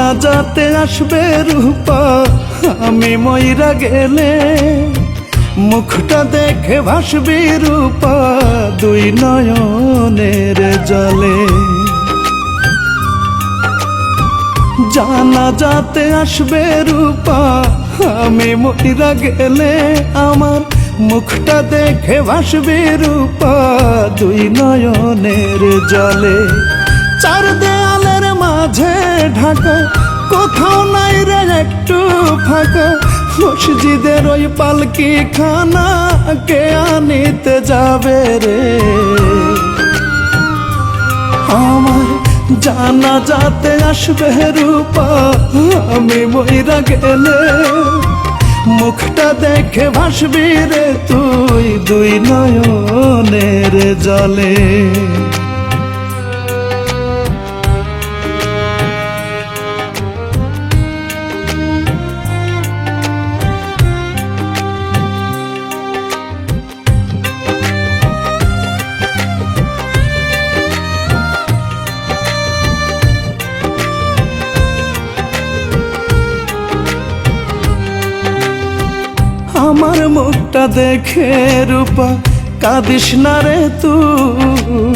জানাজাতে আসবে রূপা আমি মইরা গেলে, মুখটা দেখে ভাসবি রূপা দুই নয়নের জলে। জানাজাতে আসবে রূপা আমি মইরা গেলে, আমার মুখটা দেখে ভাসবি রূপা দুই নয়নের জলে। চার দেয়ালের মাঝে ঢাকা, কোথাও নাই রে একটু ফাঁকা, মসজিদের ওই পালকি খানা কে আনিতে যাবে রে। আমার জানাজাতে আসবে রূপা আমি মইরা গেলে, মুখটা দেখে ভাসবি রে তুই দুই নয়নের জলে। আমার মুখটা দেখে রূপা কাঁদিস না রে তুই,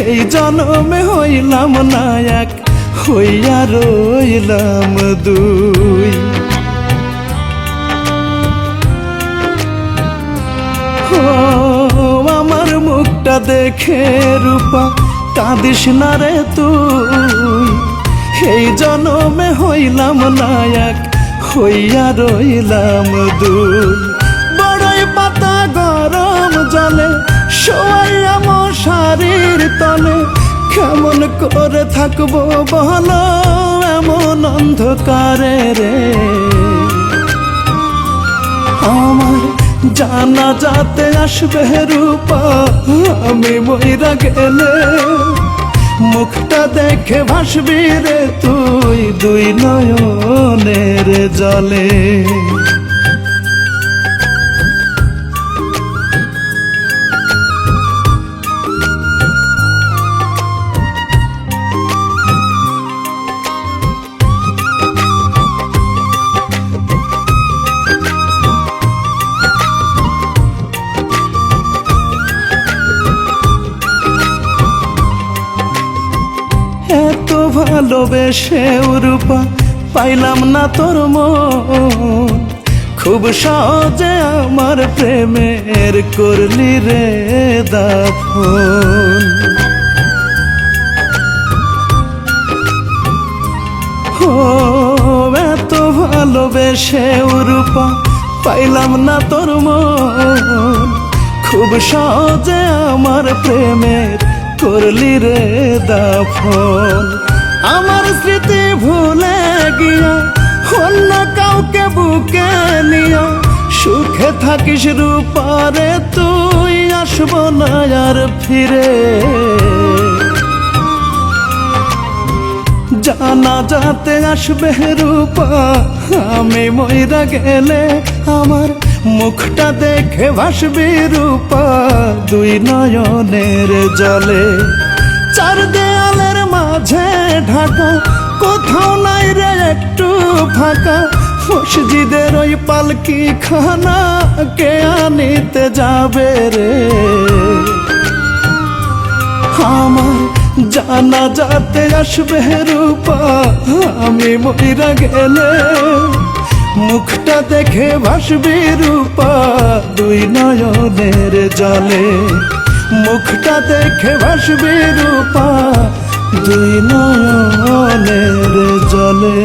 এই জন্মে হইলাম না এক, হইয়া রইলাম দুই। আমার মুখটা দেখে রূপা কাঁদিস না রে তুই, এই জন্মে হইলাম না এক, হইয়া রইলাম দুই। বড়ই পাতা গরম জলে শোয়াইয়া মশারির তলে, কেমন করে থাকবো বলো এমন অন্ধকারে রে। আমার জানাজাতে আসবে রূপা আমি মইরা গেলে, মুখটা দেখে ভাসবি রে তুই দুই নয়নের জলে। এত ভালোবেসে রূপা পাইলাম না তোর মন, খুব সহজে আমার প্রেমের করলি রে দাফন। এত ভালোবেসে রূপা পাইলাম না তোর মন, খুব সহজে আমার প্রেমের করলি রে দাফন। আমার স্মৃতি ভুলে গিয়া অন্য কাউকে বুকে নিয়া, সুখে থাকিস রূপারে তুই আসব না আর ফিরে। জানাজাতে আসবে রূপা আমি মইরা গেলে, আমার মুখটা দেখে ভাসবি রূপা দুই নয়নের জলে। চার দেয়ালের মাঝে ঢাকা, কোথাও নাই রে একটু ফাঁকা, মসজিদের ওই পালকি খানা কে আনিতে যাবে রে। আমার জানাজাতে আসবে রূপা আমি মইরা গেলে, মুখটা দেখে ভাসবি রূপা দুই নয়নের জলে। মুখটা দেখে ভাসবি রূপা দুই নয়নের জলে।